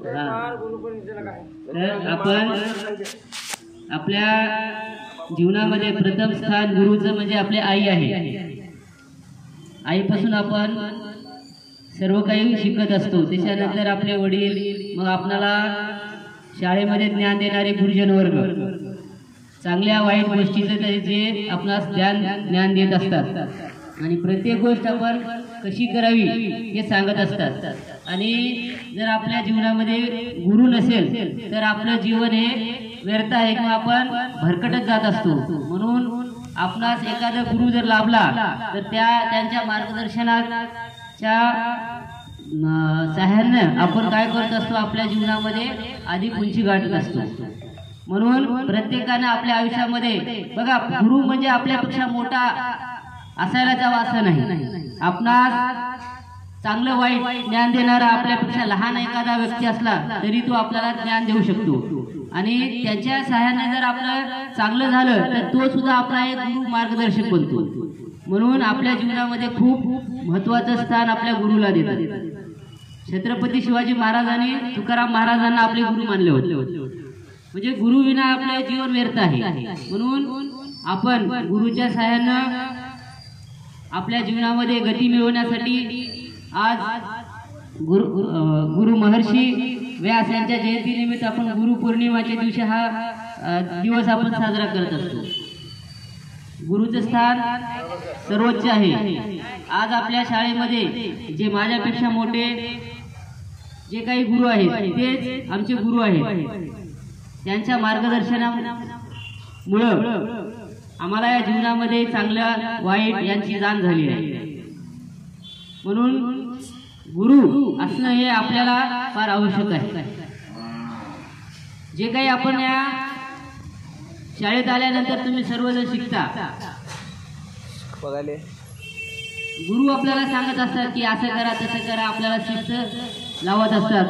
तर आपण आपल्या जीवनामध्ये प्रथम स्थान गुरुचं म्हणजे आपली आई आहे. आईपासून आपण सर्व काही शिकत असतो. त्याच्यानंतर आपले वडील, मग आपल्याला शाळेमध्ये ज्ञान देणारे गुरुजन वर्ग, चांगल्या वाईट गोष्टीचं जे आपणास ज्ञान देत असतात आणि प्रत्येक गोष्ट आपण कशी करावी हे सांगत असतात. आणि जर आपल्या जीवनामध्ये गुरु नसेल तर आपलं जीवन हे व्यर्थ आहे किंवा आपण भरकटत जात असतो. म्हणून आपणास एखादा गुरु जर लाभला तर त्यांच्या मार्गदर्शनाच्या सहाय्याने आपण काय करत असतो, आपल्या जीवनामध्ये अधिक उंची गाठत असतो. म्हणून प्रत्येकाने आपल्या आयुष्यामध्ये बघा, गुरु म्हणजे आपल्यापेक्षा मोठा असायला जावा असं नाही. आपणास चांगलं वाईट ज्ञान देणारा आपल्यापेक्षा लहान एखादा व्यक्ती असला तरी तो आपल्याला ज्ञान देऊ शकतो. आणि त्याच्या सहाय्याने जर आपलं चांगलं झालं तर तो सुद्धा आपला एक गुरु मार्गदर्शक बनतो. म्हणून आपल्या जीवनामध्ये खूप महत्वाचं स्थान आपल्या गुरुला देतात. छत्रपती शिवाजी महाराजांनी तुकाराम महाराजांना आपले गुरु मानले होते. म्हणजे गुरु विना आपले जीवन व्यर्थ आहे. म्हणून आपण गुरुच्या सहाय्यानं आपल्या जीवनामध्ये गती मिळवण्यासाठी आज गुरु महर्षी व्यास यांच्या जयंतीनिमित्त आपण गुरु पौर्णिमाच्या दिवशी हा दिवस आपण साजरा करत असतो. गुरुचं स्थान सर्वोच्च आहे. आज आपल्या शाळेमध्ये जे माझ्यापेक्षा मोठे जे काही गुरु आहेत तेच आमचे गुरु आहेत. त्यांच्या मार्गदर्शनामुळं आम्हाला या जीवनामध्ये चांगल्या वाईट यांची जाण झाली आहे. म्हणून गुरु असणं हे आपल्याला फार आवश्यक आहे. जे काही आपण या शाळेत आल्यानंतर तुम्ही सर्वजण शिकता, गुरु आपल्याला सांगत असतात की असं करा तसं करा, आपल्याला शिस्त लावत असतात,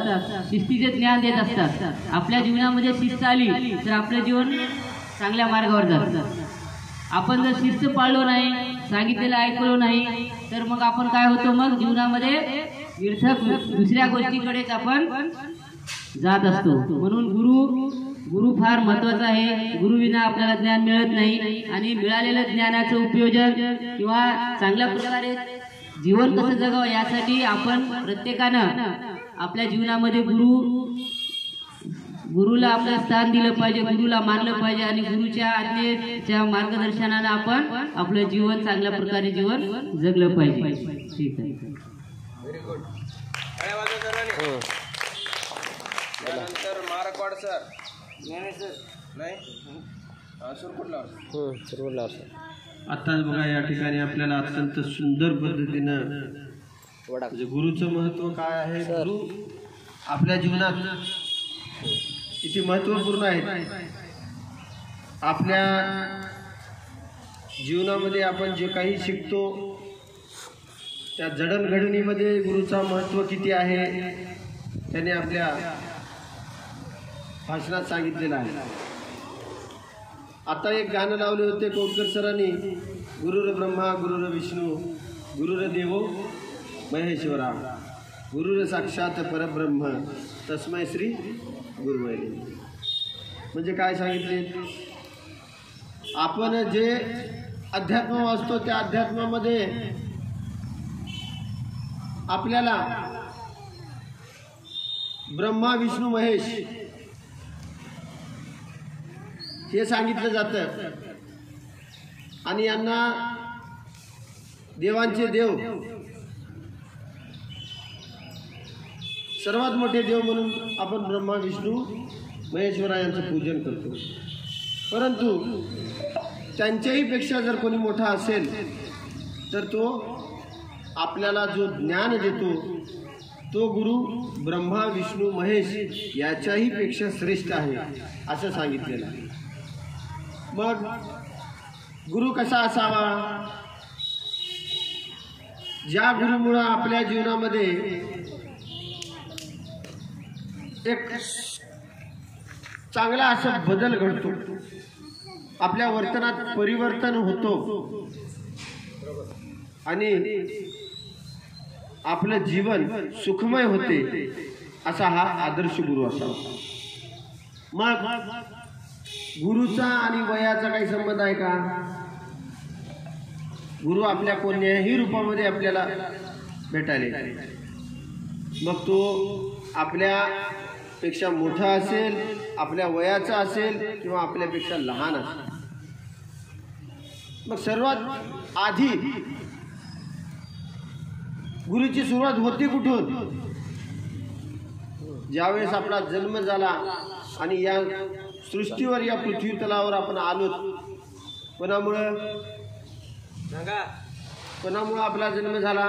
शिस्तीचे ज्ञान देत असतात. आपल्या जीवनामध्ये शिस्त आली तर आपलं जीवन चांगल्या मार्गावर जातं. आपण जर शिस्त पाळलो नाही, सांगितलेलं ऐकलो नाही तर मग आपण काय होतो, मग जीवनामध्ये व्यर्थक दुसऱ्या गोष्टीकडेच आपण जात असतो. म्हणून गुरु फार महत्वाचा आहे. गुरु विना आपल्याला ज्ञान मिळत नाही. आणि मिळालेलं ज्ञानाचं उपयोजन किंवा चांगल्या प्रकारे जीवन कसं जगावं यासाठी आपण प्रत्येकानं आपल्या जीवनामध्ये गुरुला आपलं स्थान दिलं पाहिजे, गुरुला मानलं पाहिजे आणि गुरुच्या आज्ञेच्या मार्गदर्शनानं आपण आपलं जीवन चांगल्या प्रकारे जीवन जगलं पाहिजे. ठीक आहे. Very good. त्यानंतर मारकवाड सर. नाही सुरकुटला आताच बघा या ठिकाणी आपल्याला अत्यंत सुंदर पद्धतीनं म्हणजे गुरुचं महत्व काय आहे, गुरु आपल्या जीवनात किती महत्वपूर्ण आहे. आपल्या जीवनामध्ये आपण जे काही शिकतो त्या जडणघडणीमध्ये गुरुचा महत्व किती आहे त्याने आपल्या भाषणात सांगितलेलं आहे. आता एक गाणं लावले होते कोटकर सरांनी, गुरुर ब्रह्मा गुरुर विष्णू गुरुर देवो महेश्वरा गुरुर साक्षात परब्रह्म तस्मै श्री गुरुवे. म्हणजे काय सांगितले, आपण जे अध्यात्म वाचतो त्या अध्यात्मामध्ये आपल्याला ब्रह्मा विष्णू महेश हे सांगितलं जातं. आणि यांना देवांचे देव, सर्वात मोठे देव म्हणून आपण ब्रह्मा विष्णू महेश्वरा यांचं पूजन करतो. परंतु त्यांच्याही पेक्षा जर कोणी मोठा असेल तर तो आपल्याला जो ज्ञान देतो तो गुरु ब्रह्मा विष्णू महेश याच्याही पेक्षा श्रेष्ठ आहे असं सांगितलेलं आहे. मग गुरु कसा असावा, ज्या गुरुमुळे आपल्या जीवनामध्ये एक चांगला असा बदल घडतो, आपल्या वर्तनात परिवर्तन होतो आणि आपलं जीवन सुखमय होते, असा हा आदर्श गुरु असावा. मग गुरुचा आणि वयाचा काही संबंध आहे का? गुरु आपल्या कोणत्याही रूपामध्ये आपल्याला भेटायला येतो. मग तो आपल्यापेक्षा मोठा असेल, आपल्या वयाचा असेल किंवा आपल्यापेक्षा लहान असेल. मग सर्वात आधी गुरुची सुरुवात होती कुठून? ज्यावेळेस आपला जन्म झाला आणि या सृष्टीवर, या पृथ्वी तलावर आपण आलो. कोणामुळं आपला जन्म झाला?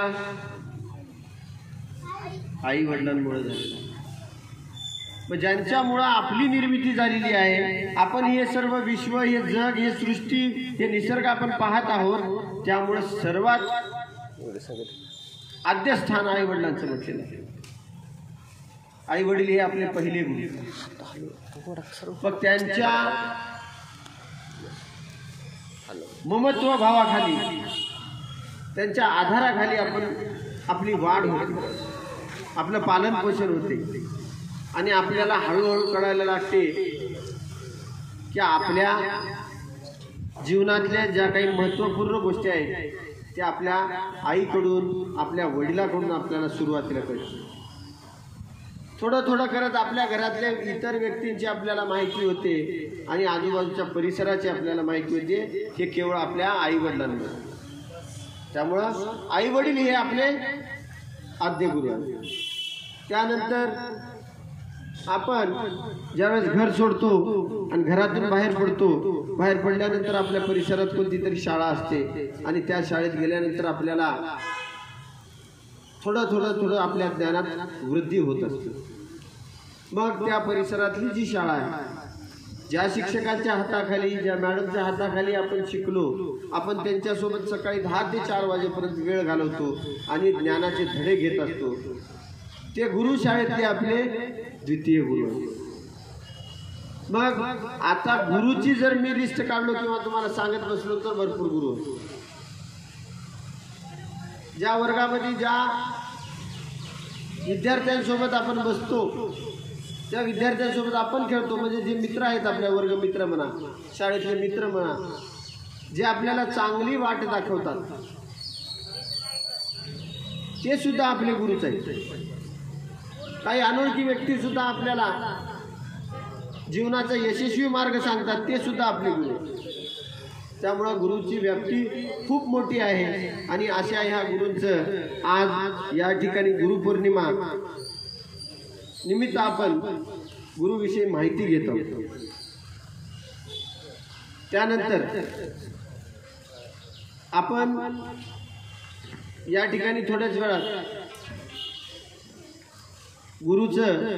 आई वडिलांमुळे झाला. मग ज्यांच्यामुळं आपली निर्मिती झालेली आहे, आपण हे सर्व विश्व, हे जग, हे सृष्टी, हे निसर्ग आपण पाहत आहोत, त्यामुळे सर्वात आद्य स्थान आई वडिलांचं म्हटलेलं आहे. आई वडील हे आपले पहिले गुरु. मग त्यांच्या ममत्व भावाखाली, त्यांच्या आधाराखाली आपण आपली वाढ होते, आपलं पालन पोषण होते. आणि आपल्याला हळूहळू कळायला लागते की आपल्या जीवनातल्या ज्या काही महत्त्वपूर्ण गोष्टी आहेत त्या आपल्या आईकडून, आपल्या वडिलाकडून आपल्याला सुरुवातीला कळते. थोडं थोडं करत आपल्या घरातल्या इतर व्यक्तींची आपल्याला माहिती होते आणि आजूबाजूच्या परिसराची आपल्याला माहिती होते. हे केवळ आपल्या आई वडिलांमुळे. त्यामुळं आई वडील हे आपले आद्य गुरु आहेत. त्यानंतर आपण ज्यावेळेस घर सोडतो आणि घरातून बाहेर पडतो, बाहेर पडल्यानंतर आपल्या परिसरात कोणती तरी शाळा असते आणि त्या शाळेत गेल्यानंतर आपल्याला थोडं थोडं थोडं आपल्या ज्ञानात वृद्धी होत असते. मग त्या परिसरातली जी शाळा आहे, ज्या शिक्षकांच्या हाताखाली, ज्या मॅडमच्या हाताखाली आपण शिकलो, आपण त्यांच्यासोबत सकाळी 10 ते 4 वाजेपर्यंत वेळ घालवतो आणि ज्ञानाचे धडे घेत असतो, ते गुरु शाळेतले आपले द्वितीय गुरु. मग आता गुरुची जर मी लिस्ट काढलो किंवा तुम्हाला सांगत बसलो तर भरपूर गुरु होतो. ज्या वर्गामध्ये ज्या विद्यार्थ्यांसोबत आपण बसतो, त्या विद्यार्थ्यांसोबत आपण खेळतो, म्हणजे जे मित्र आहेत, आपल्या वर्ग मित्र म्हणा, शाळेतले मित्र म्हणा, जे आपल्याला चांगली वाट दाखवतात, ते सुद्धा आपले गुरुच आहेत. काही अनोळखी व्यक्ती सुद्धा आपल्याला जीवनाचा यशस्वी मार्ग सांगतात, ते सुद्धा आपले गुरु. त्यामुळं गुरुची व्याप्ती खूप मोठी आहे. आणि अशा ह्या गुरूंचं आज या ठिकाणी गुरुपौर्णिमा निमित्त आपण गुरुविषयी माहिती घेत आहोत. त्यानंतर आपण या ठिकाणी थोड्याच वेळात गुरुचं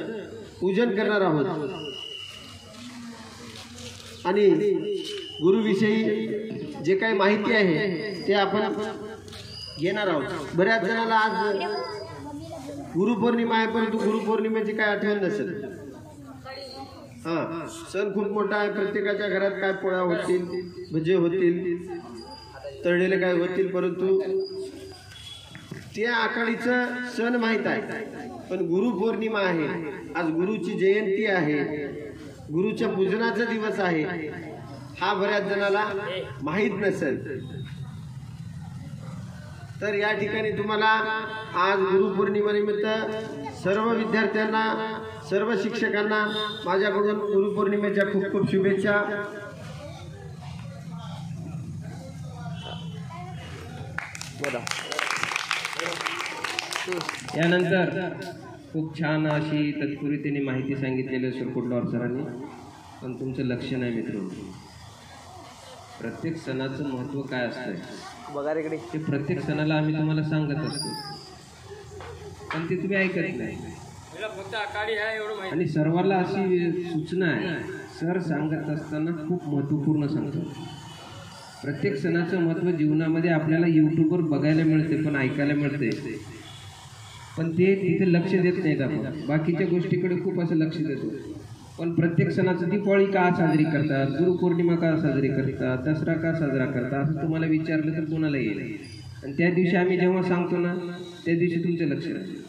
पूजन करणार आहोत आणि गुरुविषयी जे काही माहिती आहे ते आपण घेणार आहोत. बऱ्याच जणांना आज गुरुपौर्णिमा आहे, परंतु गुरुपौर्णिमेची काय आठवण नसेल. हां, सण खूप मोठा आहे. प्रत्येकाच्या घरात काय पोळ्या होतील, भजे होतील, तळलेले काय होतील, परंतु त्या आखाडीचं सण माहीत आहे. पण गुरुपौर्णिमा आहे, आज गुरुची जयंती आहे, गुरुच्या पूजनाचा दिवस आहे, हा बऱ्याच जणाला माहीत नसेल. तर या ठिकाणी तुम्हाला आज गुरुपौर्णिमेनिमित्त सर्व विद्यार्थ्यांना, सर्व शिक्षकांना माझ्याकडून गुरुपौर्णिमेच्या खूप खूप शुभेच्छा. यानंतर खूप छान अशी तत्पुरीतेने माहिती सांगितलेली सुरकुटलावर सरांनी, पण तुमचं लक्ष नाही मित्रांनो. प्रत्येक सणाचं महत्त्व काय असतं बघा इकडे, ते प्रत्येक सणाला आम्ही तुम्हाला सांगत असतो, पण ते तुम्ही ऐकत नाही. आणि सर्वांना अशी सूचना आहे, सर सांगत असताना खूप महत्त्वपूर्ण सांगतात. प्रत्येक सणाचं महत्त्व जीवनामध्ये आपल्याला यूट्यूबवर बघायला मिळते, पण ऐकायला मिळते, पण ते तिथे लक्ष देत नाहीत. आपण बाकीच्या गोष्टीकडे खूप असं लक्ष देतो, पण प्रत्येक सणाचं दिवाळी का साजरी करतात, गुरुपौर्णिमा का साजरी करतात, दसरा का साजरा करतात, असं तुम्हाला विचारलं तर कोणाला येईल. आणि त्या दिवशी आम्ही जेव्हा सांगतो ना, त्या दिवशी तुमचं लक्ष राहील.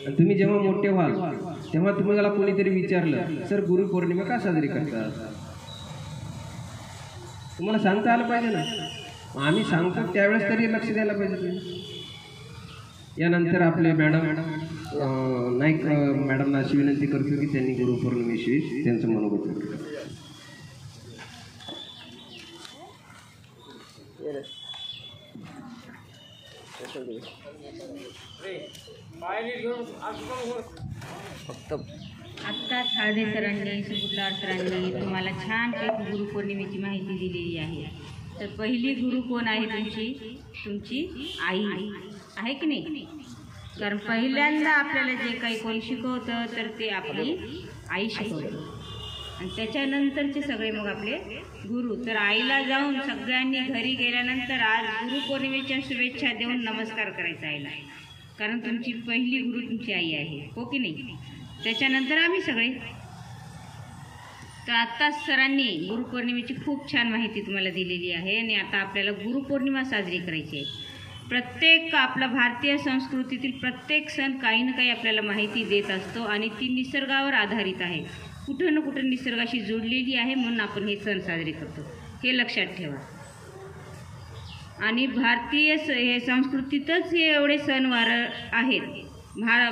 आणि तुम्ही जेव्हा मोठे व्हाल तेव्हा तुम्हाला कोणीतरी विचारलं, सर गुरुपौर्णिमा का साजरी करतात, तुम्हाला सांगता आलं पाहिजे ना. मग आम्ही सांगतो त्यावेळेस तरी लक्ष द्यायला पाहिजे तुम्ही. यानंतर आपले मॅडम नाईक मॅडमना अशी विनंती करतो की त्यांनी गुरुपौर्णिमेविषयी त्यांचं मनोगत व्यक्त करावं. आत्ताच हळदे सरांनी सुबुटलाल सरांनी तुम्हाला छानपैकी गुरुपौर्णिमेची माहिती दिलेली आहे. तर पहिली गुरु कोण आहे तुमची आई आहे की नाही. कारण पहिल्यांदा आपल्याला जे काही कोण शिकवतं तर ते आपली आई शिकवतं आणि त्याच्यानंतरचे सगळे मग आपले गुरु. तर आईला जाऊन सगळ्यांनी घरी गेल्यानंतर आज गुरुपौर्णिमेच्या शुभेच्छा देऊन नमस्कार करायचा आईला, कारण तुमची पहिली गुरु तुमची आई आहे, हो की नाही. त्याच्यानंतर आम्ही सगळे. तर आत्ताच सरांनी गुरुपौर्णिमेची खूप छान माहिती तुम्हाला दिलेली आहे आणि आता आपल्याला गुरुपौर्णिमा साजरी करायची आहे. प्रत्येक आपला भारतीय संस्कृतीतील प्रत्येक सण काही ना काही आपल्याला माहिती देत असतो आणि ती निसर्गावर आधारित आहे, कुठं ना कुठं निसर्गाशी जोडलेली आहे, म्हणून आपण हे सण साजरे करतो, हे लक्षात ठेवा. आणि भारतीय हे संस्कृतीतच हे एवढे सणवार आहेत,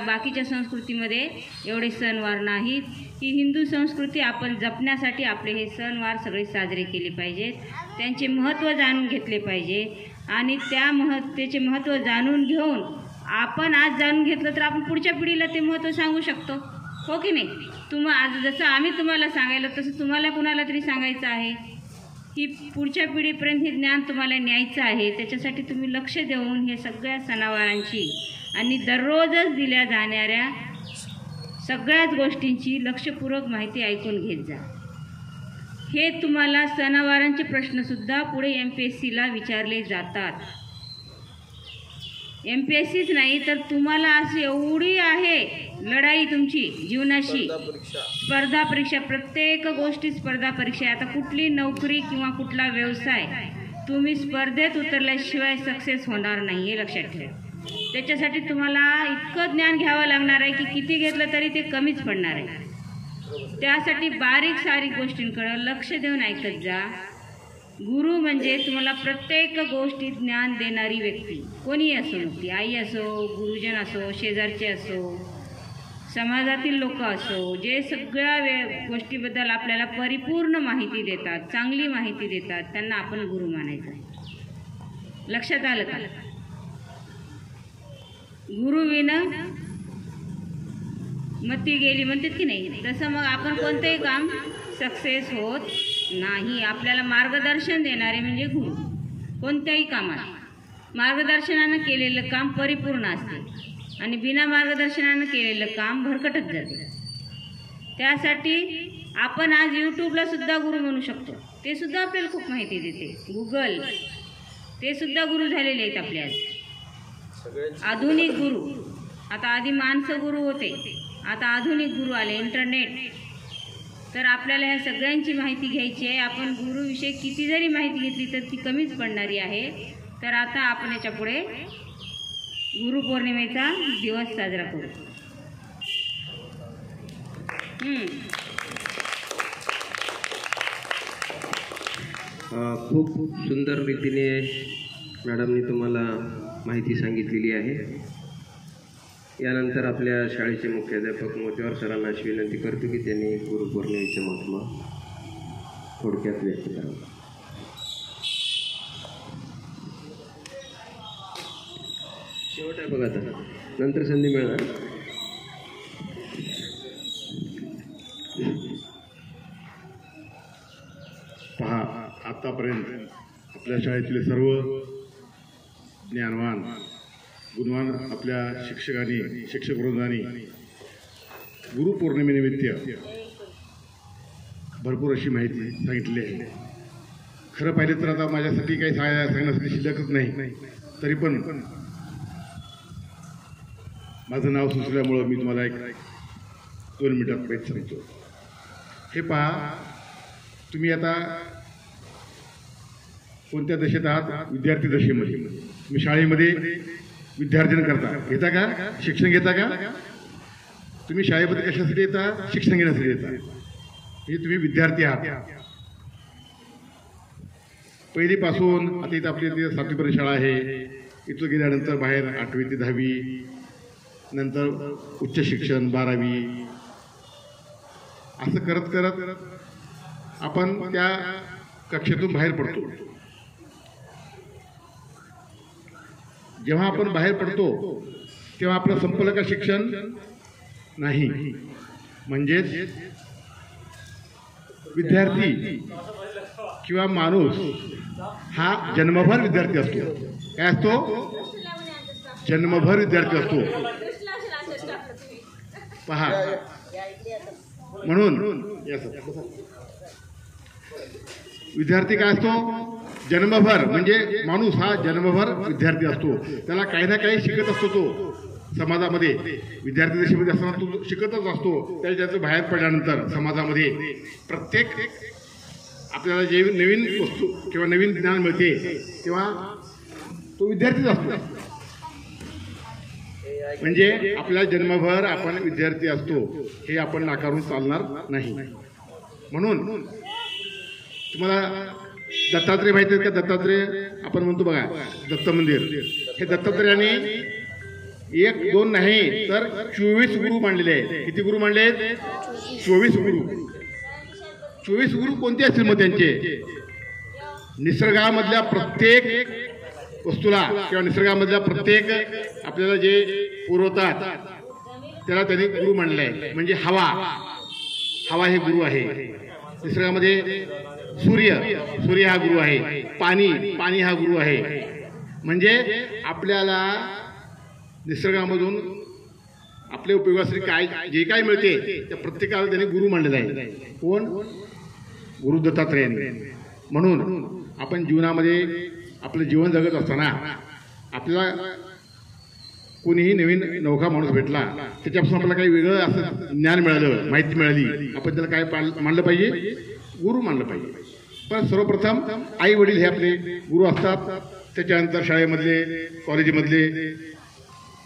बाकीच्या संस्कृतीमध्ये एवढे सणवार नाहीत. ही हिंदू संस्कृती आपण जपण्यासाठी आपले हे सणवार सगळे साजरे केले पाहिजेत, त्यांचे महत्त्व जाणून घेतले पाहिजे आणि त्याचे महत्त्व जाणून घेऊन आपण आज जाणून घेतलं तर आपण पुढच्या पिढीला ते महत्त्व सांगू शकतो, हो की नाही. आज जसं आम्ही तुम्हाला सांगायला तसं तुम्हाला कुणाला तरी सांगायचं आहे. ही पुढच्या पिढीपर्यंत हे ज्ञान तुम्हाला न्यायचं आहे. त्याच्यासाठी तुम्ही लक्ष देऊन हे सगळ्या सणावारांची आणि दररोजच दिल्या जाणाऱ्या सगळ्याच गोष्टींची लक्षपूर्वक माहिती ऐकून घेत जा. हे तुम्हाला सणावारांचे प्रश्नसुद्धा पुढे MPSCला विचारले जातात. MPSCच नाही तर तुम्हाला अशी एवढी आहे लढाई तुमची जीवनाशी, स्पर्धा परीक्षा, प्रत्येक गोष्टी स्पर्धा परीक्षा. आता कुठली नोकरी किंवा कुठला व्यवसाय तुम्ही स्पर्धेत उतरल्याशिवाय सक्सेस होणार नाही, हे लक्षात ठेवा. त्याच्यासाठी तुम्हाला इतकं ज्ञान घ्यावं लागणार आहे की किती घेतलं तरी ते कमीच पडणार आहे. त्यासाठी बारीक सारीक गोष्टींकडे लक्ष देऊन ऐकत जा. गुरु म्हणजे तुम्हाला प्रत्येक गोष्टीत ज्ञान देणारी व्यक्ती, कोणी असो, ती आई असो, गुरुजन असो, शेजारचे असो, समाजातील लोक असो, जे सगळ्या गोष्टीबद्दल आपल्याला परिपूर्ण माहिती देतात, चांगली माहिती देतात, त्यांना आपण गुरु मानायचं आहे. लक्षात आलं का. गुरुविना मती गेली म्हणतात की नाही, तसं मग आपण कोणतंही काम सक्सेस होत नाही. आपल्याला मार्गदर्शन देणारे म्हणजे गुरु. कोणत्याही कामात मार्गदर्शनानं केलेलं काम परिपूर्ण असते आणि बिना मार्गदर्शनानं केलेलं काम भरकटत जाते. त्यासाठी आपण आज यूट्यूबला सुद्धा गुरु म्हणू शकतो, ते सुद्धा आपल्याला खूप माहिती देते. गुगल, ते सुद्धा गुरु झालेले आहेत आपले आज. आधुनिक गुरु, आता आधी माणसं गुरु होते, आता आधुनिक गुरु आले, इंटरनेट. तर आपल्याला ह्या सगळ्यांची माहिती घ्यायची आहे. आपण गुरुविषयी किती जरी माहिती घेतली तर ती कमीच पडणारी आहे. तर आता आपण याच्या पुढे गुरुपौर्णिमेचा दिवस साजरा करू. खूप सुंदर रीतीने मॅडमनी तुम्हाला माहिती सांगितलेली आहे. यानंतर आपल्या शाळेचे मुख्याध्यापक मोतीवार सरांना अशी विनंती करतो की त्यांनी गुरुपौर्णिमेचे महत्त्व थोडक्यात व्यक्त करावं. शेवट आहे बघा, आता नंतर संधी मिळणार. पहा, आतापर्यंत आपल्या शाळेतले सर्व ज्ञानवान गुणवान आपल्या शिक्षकांनी, शिक्षकवृंदांनी गुरुपौर्णिमेनिमित्त भरपूर अशी माहिती सांगितली आहे. खरं पाहिलं तर आता माझ्यासाठी काही सांगण्यासाठी शिल्लकच नाही. तरी पण माझं नाव सुचल्यामुळं मी तुम्हाला 2 मिनिटात माहिती सांगतो. हे पहा, तुम्ही आता कोणत्या दशेत आहात? विद्यार्थी दशेमध्ये. तुम्ही शाळेमध्ये विद्यार्जन करता, घेता का? शिक्षण घेता का? तुम्ही शाळेमध्ये कशासाठी येता? शिक्षण घेण्यासाठी येता. म्हणजे तुम्ही विद्यार्थी आहात. पहिलीपासून आता इथं आपली इथे 7वीपर्यंत शाळा आहे. इथं गेल्यानंतर बाहेर 8वी ते 10वी, नंतर उच्च शिक्षण 12वी, असं करत करत आपण त्या कक्षेतून बाहेर पडतो. जेव्हा आपण बाहेर पडतो तेव्हा आपलं संपलं का शिक्षण? नाही. म्हणजेच विद्यार्थी किंवा माणूस हा जन्मभर विद्यार्थी असतो. काय असतो? जन्मभर विद्यार्थी असतो. पहा, म्हणून विद्यार्थी काय असतो? जन्मभर. म्हणजे माणूस हा जन्मभर विद्यार्थी असतो. त्याला काही ना काही शिकत असतो. तो समाजामध्ये विद्यार्थी दशेमध्ये असताना तो शिकतच असतो. त्याचं बाहेर पडल्यानंतर समाजामध्ये प्रत्येक आपल्याला जे नवीन वस्तू किंवा नवीन ज्ञान मिळते तेव्हा तो विद्यार्थीच असतो. म्हणजे आपल्या जन्मभर आपण विद्यार्थी असतो हे आपण नाकारून चालणार नाही. म्हणून तुम्हाला दत्तात्रय माहिती आहेत का? दत्तात्रय आपण म्हणतो बघा, दत्त मंदिर. हे दत्तात्रयाने 1-2 नाही तर 24 गुरु मांडलेले आहेत. किती गुरु मांडले आहेत? 24 गुरु. 24 गुरु कोणते असतील मग त्यांचे? निसर्गामधल्या प्रत्येक वस्तूला किंवा निसर्गामधल्या प्रत्येक आपल्याला जे पुरवतात त्याला त्यांनी गुरु मांडले आहे. म्हणजे हवा हे गुरु आहे. निसर्गामध्ये सूर्य हा गुरु आहे. पाणी हा गुरु आहे. म्हणजे आपल्याला निसर्गामधून आपल्या उपयोगासाठी काय जे काय मिळते त्या प्रत्येकाला त्यांनी गुरु मांडलेला आहे. कोण? गुरु दत्तात्रयांनी. म्हणून आपण जीवनामध्ये आपलं जीवन जगत असताना आपल्याला कोणीही नवीन नवखा माणूस भेटला त्याच्यापासून आपल्याला काही वेगळं असं ज्ञान मिळालं, माहिती मिळाली, आपण त्याला काय मानलं पाहिजे? गुरु मानलं पाहिजे. पण सर्वप्रथम आई वडील हे आपले गुरु असतात. त्याच्यानंतर शाळेमधले कॉलेजमधले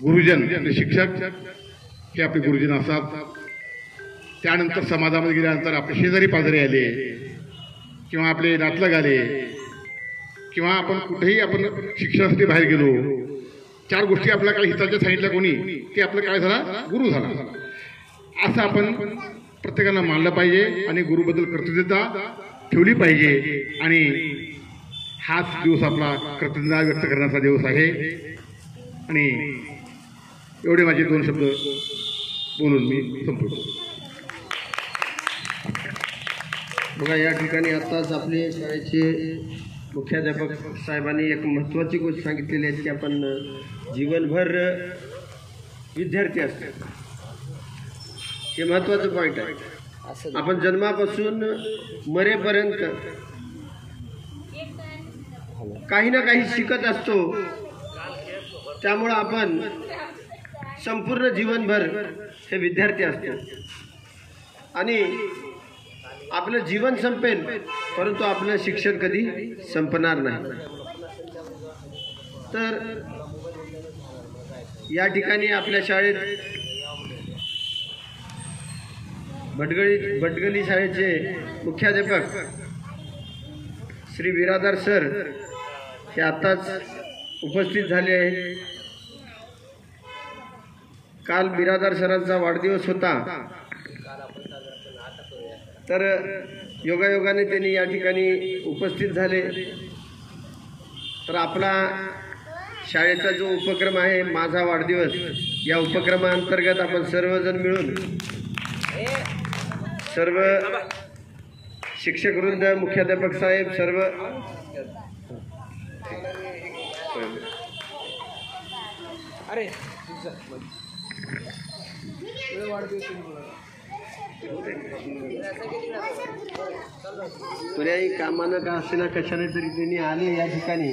गुरुजन आपले शिक्षक हे आपले गुरुजन असतात. त्यानंतर समाजामध्ये गेल्यानंतर आपले शेजारी पाजारी आले किंवा आपले नातलग आले किंवा आपण कुठेही आपण शिक्षणासाठी बाहेर गेलो, 4 गोष्टी आपल्याला काही हिताच्या सांगितल्या कोणी की आपलं काय झाला? गुरु झाला. असं आपण प्रत्येकाला मानलं पाहिजे आणि गुरुबद्दल कृतज्ञता ठेवली पाहिजे. आणि हाच दिवस आपला कृतज्ञता व्यक्त करण्याचा दिवस आहे. आणि एवढे माझे 2 शब्द बोलून मी संपवतो. बघा, या ठिकाणी आत्ताच आपले शाळेचे मुख्याध्यापक साहेबांनी एक महत्त्वाची गोष्ट सांगितलेली आहे की आपण जीवनभर विद्यार्थी असतो. हे महत्त्वाचं पॉईंट आहे. आपण जन्मापासून मरेपर्यंत काही ना काही शिकत असतो. त्यामुळं आपण संपूर्ण जीवनभर हे विद्यार्थी असतो. आणि आपलं जीवन संपेल परंतु आपलं शिक्षण कधी संपणार नाही. तर या ठिकाणी आपल्या शाळेत भटगली शाळेचे मुख्याध्यापक श्री बिरादार सर हे आत्ताच उपस्थित झाले आहेत. काल बिरादार सरांचा वाढदिवस होता. तर योगायोगाने त्यांनी या ठिकाणी उपस्थित झाले. तर आपला शाळेचा जो उपक्रम आहे माझा वाढदिवस, या उपक्रमाअंतर्गत आपण सर्वजण मिळून सर्व शिक्षकवृंद, मुख्याध्यापक साहेब सर्व पर्यायी कामानं का असेना कशाने तरी त्यांनी आले या ठिकाणी.